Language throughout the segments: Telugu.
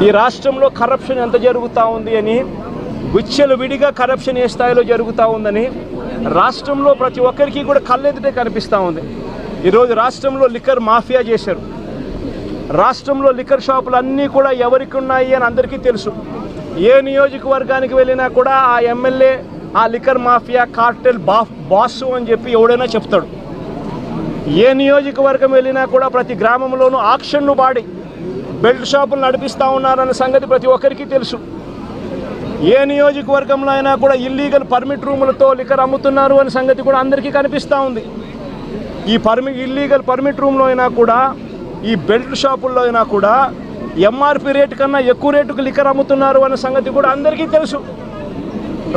ఈ రాష్ట్రంలో కరప్షన్ ఎంత జరుగుతూ ఉంది అని, విచ్చలవిడిగా కరప్షన్ ఏ స్థాయిలో జరుగుతూ ఉందని రాష్ట్రంలో ప్రతి ఒక్కరికి కూడా కళ్ళెదుటే కనిపిస్తూ ఉంది. ఈరోజు రాష్ట్రంలో లిక్కర్ మాఫియా చేశారు. రాష్ట్రంలో లిక్కర్ షాపులు అన్నీ కూడా ఎవరికి ఉన్నాయి అని అందరికీ తెలుసు. ఏ నియోజకవర్గానికి వెళ్ళినా కూడా ఆ ఎమ్మెల్యే ఆ లిక్కర్ మాఫియా కార్టెల్ బాసు అని చెప్పి ఎవడైనా చెప్తాడు. ఏ నియోజకవర్గం వెళ్ళినా కూడా ప్రతి గ్రామంలోనూ ఆక్షన్లు వాడి బెల్ట్ షాపులు నడిపిస్తూ ఉన్నారన్న సంగతి ప్రతి ఒక్కరికి తెలుసు. ఏ నియోజకవర్గంలో అయినా కూడా ఇల్లీగల్ పర్మిట్ రూములతో లిక్కర్ అమ్ముతున్నారు అనే సంగతి కూడా అందరికీ కనిపిస్తూ ఉంది. ఈ ఇల్లీగల్ పర్మిట్ రూమ్లో అయినా కూడా, ఈ బెల్ట్ షాపుల్లో అయినా కూడా ఎంఆర్పి రేటు కన్నా ఎక్కువ రేటుకు లిక్కర్ అమ్ముతున్నారు అనే సంగతి కూడా అందరికీ తెలుసు.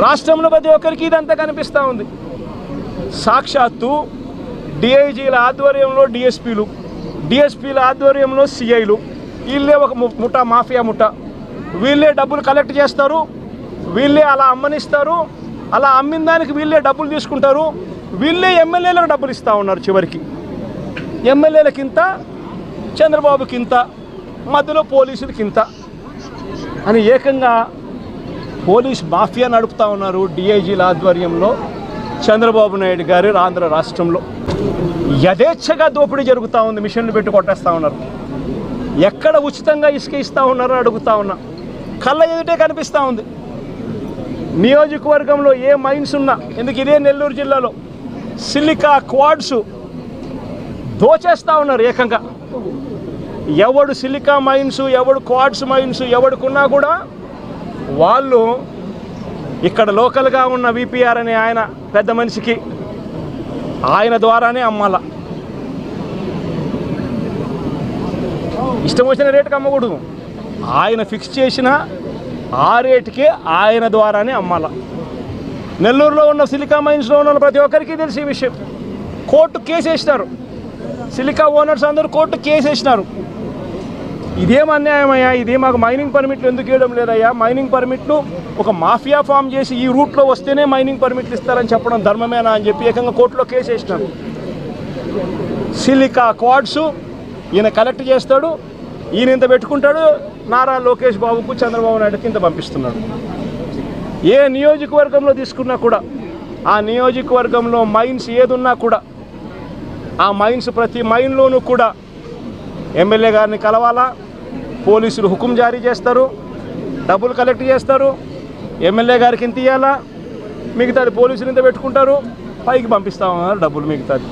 రాష్ట్రంలో ప్రతి ఒక్కరికి ఇదంతా కనిపిస్తూ ఉంది. సాక్షాత్తు డిఐజీల ఆధ్వర్యంలో డిఎస్పీల ఆధ్వర్యంలో సిఐలు, వీళ్ళే ఒక ముఠా, మాఫియా ముఠా. వీళ్ళే డబ్బులు కలెక్ట్ చేస్తారు, వీళ్ళే అలా అమ్మనిస్తారు, అలా అమ్మిన దానికి వీళ్ళే డబ్బులు తీసుకుంటారు, వీళ్ళే ఎమ్మెల్యేలకు డబ్బులు ఇస్తూ ఉన్నారు. చివరికి ఎమ్మెల్యేలకింత, చంద్రబాబుకింత, మధ్యలో పోలీసులకింత అని ఏకంగా పోలీస్ మాఫియా నడుపుతూ ఉన్నారు డిఐజీల ఆధ్వర్యంలో చంద్రబాబు నాయుడు గారు ఆంధ్ర రాష్ట్రంలో. యథేచ్ఛగా దోపిడీ జరుగుతూ ఉంది. మిషన్లు పెట్టి కొట్టేస్తూ ఉన్నారు. ఎక్కడ ఉచితంగా ఇసుక ఇస్తూ ఉన్నారో అడుగుతూ ఉన్నా. కళ్ళ ఎదుటే కనిపిస్తూ ఉంది. నియోజకవర్గంలో ఏ మైన్స్ ఉన్నా, ఎందుకు ఇదే నెల్లూరు జిల్లాలో సిలికా క్వాడ్స్ దోచేస్తూ ఉన్నారు ఏకంగా. ఎవడు సిలికా మైన్స్, ఎవడు క్వాడ్స్ మైన్స్ ఎవడుకున్నా కూడా వాళ్ళు ఇక్కడ లోకల్గా ఉన్న విపిఆర్ అనే ఆయన పెద్ద మనిషికి ఆయన ద్వారానే అమ్మాల. ఇష్టం వచ్చిన రేటుకి అమ్మకూడదు. ఆయన ఫిక్స్ చేసిన ఆ రేటుకే ఆయన ద్వారానే అమ్మాల. నెల్లూరులో ఉన్న సిలికా మైన్స్లో ఉన్న ప్రతి ఒక్కరికి తెలిసి ఈ విషయం. కోర్టు కేసు వేసినారు. సిలికా ఓనర్స్ అందరూ కోర్టు కేసు వేసినారు. ఇదేం అన్యాయమయ్యా, ఇది మాకు మైనింగ్ పర్మిట్లు ఎందుకు ఇవ్వడం లేదయ్యా, మైనింగ్ పర్మిట్లు ఒక మాఫియా ఫామ్ చేసి ఈ రూట్లో వస్తేనే మైనింగ్ పర్మిట్లు ఇస్తారని చెప్పడం ధర్మమేనా అని చెప్పి ఏకంగా కోర్టులో కేసు వేసినారు. సిలికా క్వాడ్స్ ఈయన కలెక్ట్ చేస్తాడు, ఈయన ఇంత పెట్టుకుంటాడు, నారా లోకేష్ బాబుకు చంద్రబాబు నాయుడుకి ఇంత పంపిస్తున్నాడు. ఏ నియోజకవర్గంలో తీసుకున్నా కూడా, ఆ నియోజకవర్గంలో మైన్స్ ఏదున్నా కూడా, ఆ మైన్స్ ప్రతి మైన్లోనూ కూడా ఎమ్మెల్యే గారిని కలవాలా, పోలీసులు హుకుం జారీ చేస్తారు, డబ్బులు కలెక్ట్ చేస్తారు, ఎమ్మెల్యే గారికి ఇంత ఇవ్వాలా, మిగతాది పోలీసులు ఇంత పెట్టుకుంటారు, పైకి పంపిస్తామన్నారు డబ్బులు మిగతాది.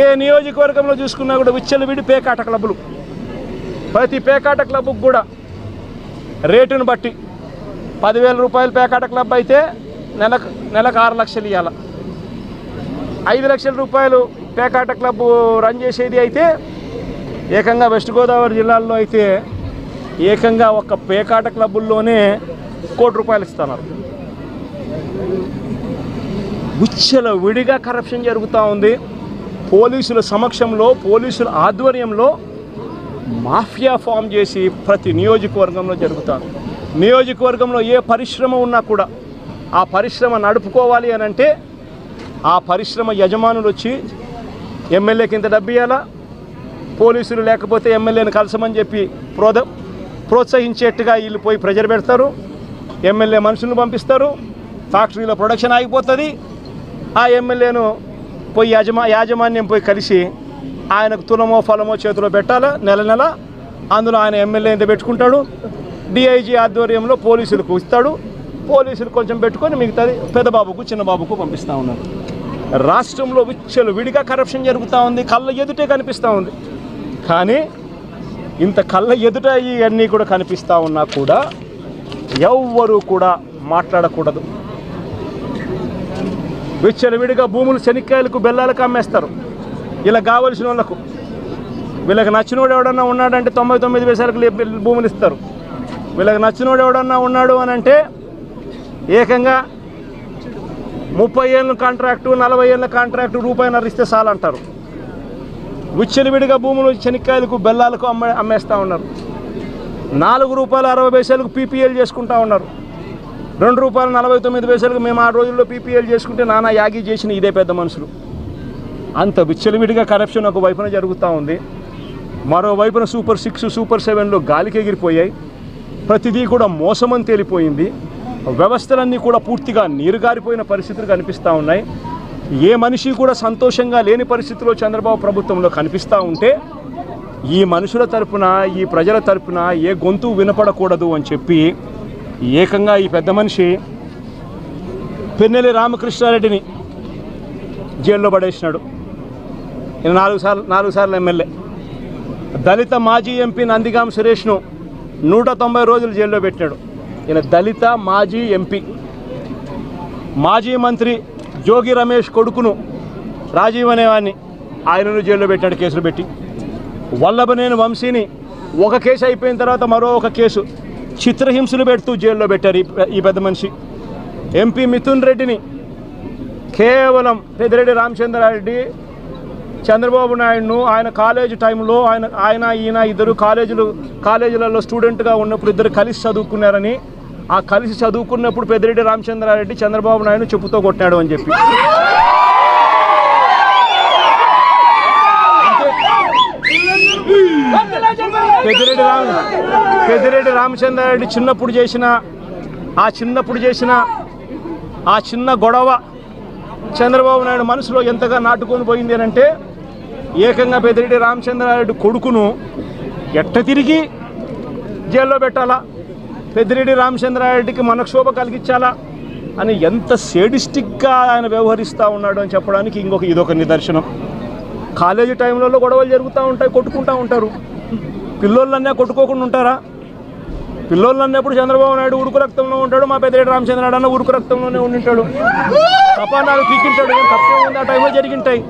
ఏ నియోజకవర్గంలో చూసుకున్నా కూడా విచ్చలవిడి పేకాట క్లబ్బులు. ప్రతి పేకాట క్లబ్కు కూడా రేటును బట్టి 10,000 రూపాయలు పేకాట క్లబ్ అయితే నెలకు 6 లక్షలు ఇవ్వాలి. 5 లక్షల రూపాయలు పేకాట క్లబ్ రన్ చేసేది అయితే ఏకంగా వెస్ట్ గోదావరి జిల్లాల్లో అయితే ఏకంగా ఒక పేకాట క్లబ్బుల్లోనే ₹1 కోటి ఇస్తున్నారు. విచ్చలవిడిగా కరప్షన్ జరుగుతూ ఉంది. పోలీసుల సమక్షంలో, పోలీసుల ఆధ్వర్యంలో మాఫియా ఫామ్ చేసి ప్రతి నియోజకవర్గంలో జరుగుతారు. నియోజకవర్గంలో ఏ పరిశ్రమ ఉన్నా కూడా ఆ పరిశ్రమ నడుపుకోవాలి అని అంటే ఆ పరిశ్రమ యజమానులు వచ్చి ఎమ్మెల్యేకి ఇంత డబ్బు ఇవ్వాలా, పోలీసులు లేకపోతే ఎమ్మెల్యేని కలసమని చెప్పి ప్రోత్సహించేట్టుగా వీళ్ళు పోయి ప్రెజర్ పెడతారు, ఎమ్మెల్యే మనుషులను పంపిస్తారు, ఫ్యాక్టరీలో ప్రొడక్షన్ ఆగిపోతుంది. ఆ ఎమ్మెల్యేను పోయి యాజమాన్యం పోయి కలిసి ఆయనకు తులమో ఫలమో చేతిలో పెట్టాలా నెల, అందులో ఆయన ఎమ్మెల్యే ఇంత పెట్టుకుంటాడు, డిఐజీ ఆధ్వర్యంలో పోలీసులకు ఇస్తాడు, పోలీసులు కొంచెం పెట్టుకొని మిగతాది పెద్దబాబుకు చిన్నబాబుకు పంపిస్తూ ఉన్నారు. రాష్ట్రంలో విడిగా కరప్షన్ జరుగుతూ ఉంది. కళ్ళ ఎదుటే కనిపిస్తూ ఉంది. కానీ ఇంత కళ్ళ ఎదుట ఇవన్నీ కూడా కనిపిస్తూ ఉన్నా కూడా ఎవ్వరూ కూడా మాట్లాడకూడదు. విడిగా భూములు శనిక్కాయలకు బెల్లాలకు అమ్మేస్తారు. ఇలా కావలసిన వాళ్ళకు, వీళ్ళకి నచ్చినోడు ఎవడన్నా ఉన్నాడంటే 99 పైసలకు భూములు ఇస్తారు. వీళ్ళకి నచ్చినోడు ఎవడన్నా ఉన్నాడు అని అంటే ఏకంగా 30 ఏళ్ళ కాంట్రాక్టు, 40 ఏళ్ళ కాంట్రాక్టు ₹1.5 ఇస్తే చాలంటారు. విడిగా భూములు శనిక్కాయలకు బెల్లాలకు అమ్మేస్తూ ఉన్నారు. ₹4.60 పీపీఎల్ చేసుకుంటూ ఉన్నారు. ₹2.49 మేము ఆ రోజుల్లో పీపీఎల్ చేసుకుంటే నానా యాగి చేసిన ఇదే పెద్ద మనుషులు. అంత విచ్చలవిడిగా కరప్షన్ ఒక వైపున జరుగుతూ ఉంది. మరోవైపున సూపర్ 6 సూపర్ 7లో గాలికి ఎగిరిపోయాయి. ప్రతిదీ కూడా మోసమని తేలిపోయింది. వ్యవస్థలన్నీ కూడా పూర్తిగా నీరుగారిపోయిన పరిస్థితులు కనిపిస్తూ ఉన్నాయి. ఏ మనిషి కూడా సంతోషంగా లేని పరిస్థితిలో చంద్రబాబు ప్రభుత్వంలో కనిపిస్తూ ఉంటే ఈ మనుషుల తరపున ఈ ప్రజల తరపున ఏ గొంతు వినపడకూడదు అని చెప్పి ఏకంగా ఈ పెద్ద మనిషి పెన్నెల్లి రామకృష్ణారెడ్డిని జైల్లో పడేసినాడు. ఈయన 4 సార్లు ఎమ్మెల్యే. దళిత మాజీ ఎంపీ నందిగాం సురేష్ను 190 రోజులు జైల్లో పెట్టినాడు. ఈయన దళిత మాజీ ఎంపీ. మాజీ మంత్రి జోగి రమేష్ కొడుకును రాజీవ్ అనేవాడిని ఆయనను జైల్లో పెట్టాడు కేసులు పెట్టి. వల్లభనేని వంశీని ఒక కేసు అయిపోయిన తర్వాత మరో ఒక కేసు చిత్రహింసలు పెడుతూ జైల్లో పెట్టారు ఈ పెద్ద మనిషి. ఎంపీ మిథున్ రెడ్డిని కేవలం పెద్దిరెడ్డి రామచంద్రారెడ్డి చంద్రబాబు నాయుడును ఆయన కాలేజీ టైంలో ఈయన ఇద్దరు కాలేజీలలో స్టూడెంట్గా ఉన్నప్పుడు ఇద్దరు కలిసి చదువుకున్నారని, ఆ కలిసి చదువుకున్నప్పుడు పెద్దిరెడ్డి రామచంద్రారెడ్డి చంద్రబాబు నాయుడు చెప్పుతో కొట్టాడు అని చెప్పి పెద్దిరెడ్డి రామచంద్రారెడ్డి చిన్నప్పుడు చేసిన ఆ చిన్న గొడవ చంద్రబాబు నాయుడు మనసులో ఎంతగా నాటుకొని పోయింది అని అంటే ఏకంగా పెద్దిరెడ్డి రామచంద్రారెడ్డి కొడుకును ఎట్ట తిరిగి జైల్లో పెట్టాలా, పెద్దిరెడ్డి రామచంద్రారెడ్డికి మనక్షోభ కలిగించాలా అని ఎంత సేడిస్టిక్గా ఆయన వ్యవహరిస్తూ ఉన్నాడు అని చెప్పడానికి ఇదొక నిదర్శనం. కాలేజీ టైంలలో గొడవలు జరుగుతూ ఉంటాయి, కొట్టుకుంటూ ఉంటారు. పిల్లోళ్ళన్నా కొట్టుకోకుండా ఉంటారా? పిల్లోళ్ళన్నప్పుడు చంద్రబాబు నాయుడు ఉడుకు రక్తంలో ఉంటాడు, మా పెద్దిరెడ్డి రామచంద్రనాయుడు అన్న ఉడుకు రక్తంలోనే ఉండింటాడు. తపానాలు పీకింటాడు. తప్పే ఉంది, ఆ టైంలో జరిగింటాయి.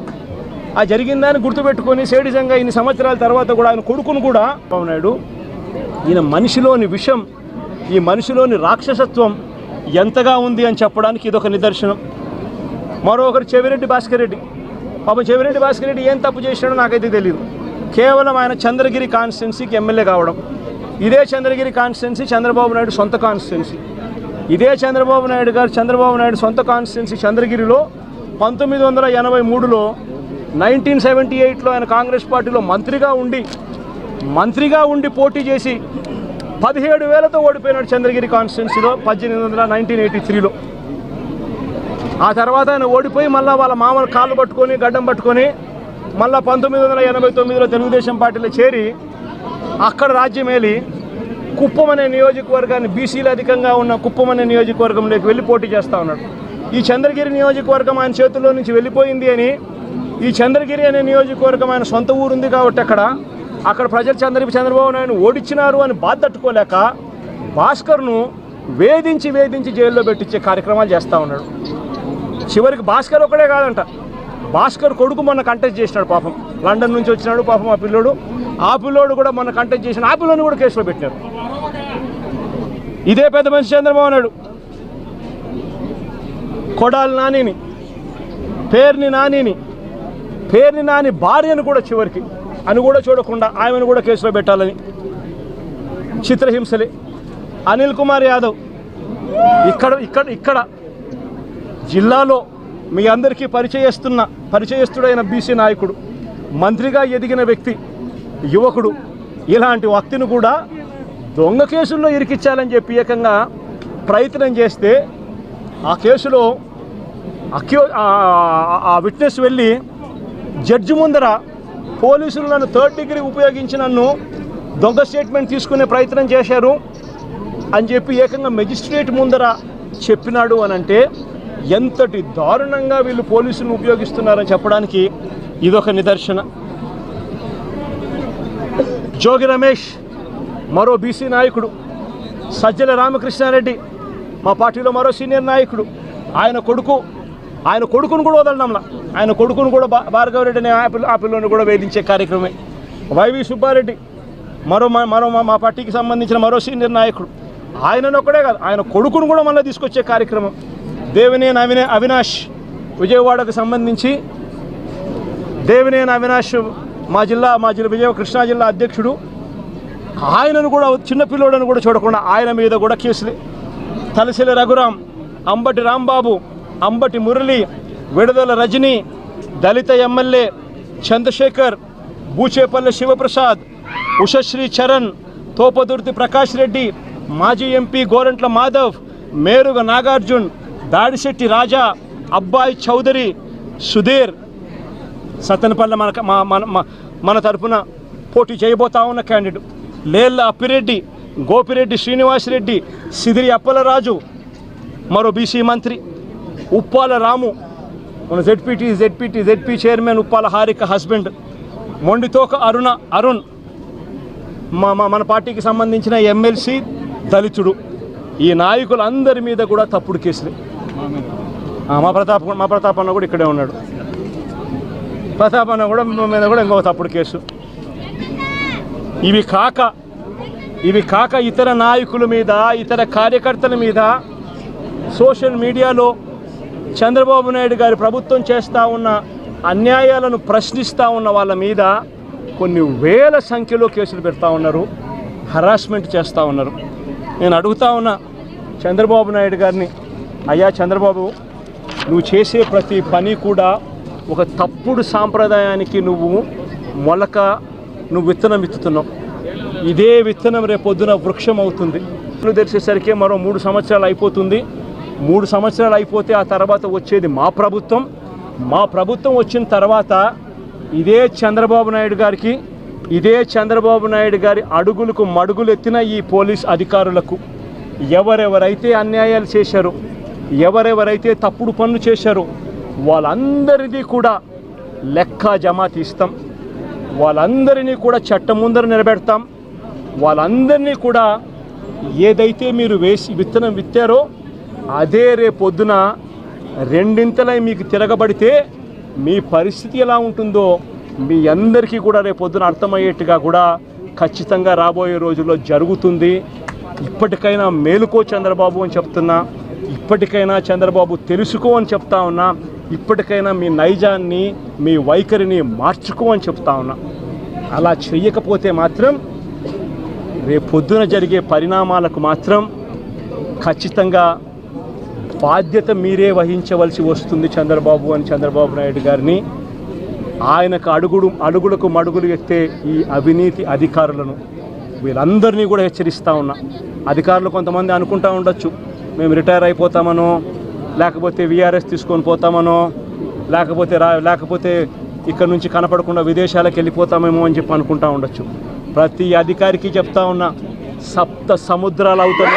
ఆ జరిగిందని గుర్తుపెట్టుకొని సేడిజంగా ఇన్ని సంవత్సరాల తర్వాత కూడా ఆయన కొడుకును కూడా చంద్రబాబు నాయుడు ఈయన మనిషిలోని విషం, ఈ మనిషిలోని రాక్షసత్వం ఎంతగా ఉంది అని చెప్పడానికి ఇదొక నిదర్శనం. మరొకరు చెవిరెడ్డి భాస్కర్ రెడ్డి. పాపం చెవిరెడ్డి భాస్కర్ రెడ్డి ఏం తప్పు చేసినాడో నాకైతే తెలియదు. కేవలం ఆయన చంద్రగిరి కాన్స్టిట్యున్సీకి ఎమ్మెల్యే కావడం. ఇదే చంద్రగిరి కాన్స్టిట్యున్సీ చంద్రబాబు నాయుడు సొంత కాన్స్టిట్యున్సీ. ఇదే చంద్రబాబు నాయుడు సొంత కాన్స్టిట్యున్సీ చంద్రగిరిలో 1983లో 1978లో ఆయన కాంగ్రెస్ పార్టీలో మంత్రిగా ఉండి పోటీ చేసి 17,000తో ఓడిపోయినాడు చంద్రగిరి కాన్స్టిట్యున్సీలో 1983లో. ఆ తర్వాత ఆయన ఓడిపోయి మళ్ళీ వాళ్ళ మామూలు కాళ్ళు పట్టుకొని గడ్డం పట్టుకొని మళ్ళీ 1989లో తెలుగుదేశం పార్టీలో చేరి అక్కడ రాజ్యమేలి కుప్పం అనే నియోజకవర్గాన్ని, బీసీలు అధికంగా ఉన్న కుప్పం అనే నియోజకవర్గంలోకి వెళ్ళి పోటీ చేస్తూ ఉన్నాడు. ఈ చంద్రగిరి నియోజకవర్గం ఆయన చేతుల్లో నుంచి వెళ్ళిపోయింది అని, ఈ చంద్రగిరి అనే నియోజకవర్గం ఆయన సొంత ఊరుంది కాబట్టి అక్కడ ప్రజలు చంద్రబాబు నాయుడు ఓడించినారు అని బాధ తట్టుకోలేక భాస్కర్ను వేధించి జైల్లో పెట్టించే కార్యక్రమాలు చేస్తూ ఉన్నాడు. చివరికి భాస్కర్ ఒకడే కాదంట, భాస్కర్ కొడుకు మొన్న కంటెస్ట్ చేసినాడు. పాపం లండన్ నుంచి వచ్చినాడు పాపం ఆ పిల్లోడు కూడా మొన్న కంటెస్ట్ చేసిన ఆ పిల్లోని కూడా కేసులో పెట్టినారు. ఇదే పెద్ద మనిషి చంద్రబాబు నాయుడు కొడాలి నానిని, పేర్ని నాని భార్యను కూడా చివరికి అని కూడా చూడకుండా ఆమెను కూడా కేసులో పెట్టాలని చిత్రహింసలే. అనిల్ కుమార్ యాదవ్ ఇక్కడ జిల్లాలో మీ అందరికీ పరిచయస్తుడైన బీసీ నాయకుడు, మంత్రిగా ఎదిగిన వ్యక్తి, యువకుడు, ఇలాంటి వ్యక్తిని కూడా దొంగ కేసుల్లో ఇరికించాలని చెప్పి ఏకంగా ప్రయత్నం చేస్తే ఆ కేసులో ఆ విట్నెస్ వెళ్ళి జడ్జి ముందర పోలీసులు నన్ను 3rd డిగ్రీ ఉపయోగించి నన్ను దొంగ స్టేట్మెంట్ తీసుకునే ప్రయత్నం చేశారు అని చెప్పి ఏకంగా మెజిస్ట్రేట్ ముందర చెప్పినాడు అని అంటే ఎంతటి దారుణంగా వీళ్ళు పోలీసులను ఉపయోగిస్తున్నారని చెప్పడానికి ఇదొక నిదర్శన. జోగి రమేష్ మరో బీసీ నాయకుడు, సజ్జల రామకృష్ణారెడ్డి మా పార్టీలో మరో సీనియర్ నాయకుడు, ఆయన కొడుకును కూడా వదలడంలా, ఆయన కొడుకును కూడా భార్గవరెడ్డి అనే ఆ పిల్లని కూడా వేధించే కార్యక్రమే. వైవి సుబ్బారెడ్డి మరో మా పార్టీకి సంబంధించిన మరో సీనియర్ నాయకుడు, ఆయనను ఒక్కడే కాదు ఆయన కొడుకును కూడా మళ్ళీ తీసుకొచ్చే కార్యక్రమం. దేవినేని అవినాష్ విజయవాడకు సంబంధించి దేవినేని అవినాష్ మా కృష్ణా జిల్లా అధ్యక్షుడు, ఆయనను కూడా చిన్నపిల్లోడని కూడా చూడకుండా ఆయన మీద కూడా కేసులే. తలసిలి రఘురాం, అంబటి రాంబాబు, అంబటి మురళి, విడుదల రజని, దళిత ఎమ్మెల్యే చంద్రశేఖర్, బూచేపల్లి శివప్రసాద్, ఉషశ్రీ చరణ్, తోపదుర్తి ప్రకాష్ రెడ్డి, మాజీ ఎంపీ గోరంట్ల మాధవ్, మేరుగ నాగార్జున్, దాడిశెట్టి రాజా, అబ్బాయి చౌదరి, సుధీర్, సత్తెనపల్లి మన తరఫున పోటీ చేయబోతా ఉన్న క్యాండిడేట్, లేళ్ళ అప్పిరెడ్డి, గోపిరెడ్డి శ్రీనివాసరెడ్డి, సిదిరి అప్పలరాజు, మరో బీసీ మంత్రి, ఉప్పాల రాము, మన ZP chairman Uppala Harika husband, Mondithoka Arun మన పార్టీకి సంబంధించిన ఎమ్మెల్సీ దళితుడు. ఈ నాయకులందరి మీద కూడా తప్పుడు కేసులు. మా ప్రతాప్ అన్న కూడా ఇక్కడే ఉన్నాడు. ప్రతాప్ అన్న కూడా మీద కూడా ఇంకో తప్పుడు కేసు. ఇవి కాక ఇతర నాయకుల మీద, ఇతర కార్యకర్తల మీద సోషల్ మీడియాలో చంద్రబాబు నాయుడు గారి ప్రభుత్వం చేస్తూ ఉన్న అన్యాయాలను ప్రశ్నిస్తూ ఉన్న వాళ్ళ మీద కొన్ని వేల సంఖ్యలో కేసులు పెడతా ఉన్నారు, హరాస్మెంట్ చేస్తూ ఉన్నారు. నేను అడుగుతా ఉన్నా చంద్రబాబు నాయుడు గారిని, అయ్యా చంద్రబాబు, నువ్వు చేసే ప్రతి పని కూడా ఒక తప్పుడు సాంప్రదాయానికి నువ్వు విత్తనం విత్తుతున్నావు. ఇదే విత్తనం రేపొద్దున వృక్షం అవుతుంది. తెరిచేసరికి మరో 3 సంవత్సరాలు అయిపోతుంది. 3 సంవత్సరాలు అయిపోతే ఆ తర్వాత వచ్చేది మా ప్రభుత్వం. మా ప్రభుత్వం వచ్చిన తర్వాత ఇదే చంద్రబాబు నాయుడు గారి అడుగులకు మడుగులు ఎత్తిన ఈ పోలీస్ అధికారులకు ఎవరెవరైతే అన్యాయాలు చేశారో, ఎవరెవరైతే తప్పుడు పనులు చేశారో వాళ్ళందరిది కూడా లెక్క జమా తీస్తాం. వాళ్ళందరినీ కూడా చట్టం ముందర నిలబెడతాం. వాళ్ళందరినీ కూడా ఏదైతే మీరు విత్తనం విత్తారో అదే రేపొద్దున రెండింతలై మీకు తిరగబడితే మీ పరిస్థితి ఎలా ఉంటుందో మీ అందరికీ కూడా రేపొద్దున అర్థమయ్యేట్టుగా కూడా ఖచ్చితంగా రాబోయే రోజుల్లో జరుగుతుంది. ఇప్పటికైనా మేలుకో చంద్రబాబు అని చెప్తున్నా. ఇప్పటికైనా చంద్రబాబు తెలుసుకో అని చెప్తా ఉన్నా. ఇప్పటికైనా మీ నైజాన్ని, మీ వైఖరిని మార్చుకో అని చెప్తా ఉన్నా. అలా చెయ్యకపోతే మాత్రం రేపొద్దున జరిగే పరిణామాలకు మాత్రం ఖచ్చితంగా బాధ్యత మీరే వహించవలసి వస్తుంది చంద్రబాబు నాయుడు గారిని. ఆయనకు అడుగులకు మడుగులు ఎత్తే ఈ అవినీతి అధికారులను వీళ్ళందరినీ కూడా హెచ్చరిస్తూ ఉన్నా. అధికారులు కొంతమంది అనుకుంటూ ఉండొచ్చు, మేము రిటైర్ అయిపోతామనో, లేకపోతే వీఆర్ఎస్ తీసుకొని పోతామనో, లేకపోతే ఇక్కడ నుంచి కనపడకుండా విదేశాలకు వెళ్ళిపోతామేమో అని చెప్పి అనుకుంటూ ఉండొచ్చు. ప్రతి అధికారికి చెప్తా ఉన్నా, 7 సముద్రాలు అవుతాయి.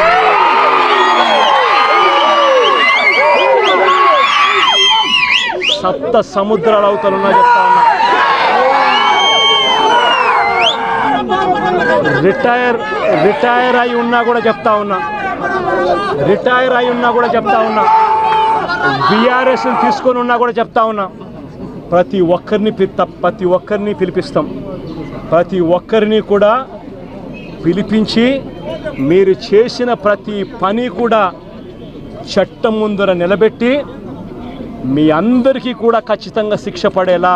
సప్త సముద్రాలు అవుతానున్నా చెప్తా ఉన్నా. రిటైర్ అయి ఉన్నా కూడా చెప్తా ఉన్నా. బీఆర్ఎస్ తీసుకొని ఉన్నా కూడా చెప్తా ఉన్నా. ప్రతి ఒక్కరిని పిలిపిస్తాం. ప్రతి ఒక్కరిని కూడా పిలిపించి మీరు చేసిన ప్రతి పని కూడా చట్టం ముందర నిలబెట్టి మీ అందరికీ కూడా ఖచ్చితంగా శిక్ష పడేలా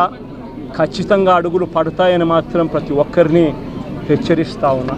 ఖచ్చితంగా అడుగులు పడతాయని మాత్రం ప్రతి ఒక్కరిని హెచ్చరిస్తా ఉన్నా.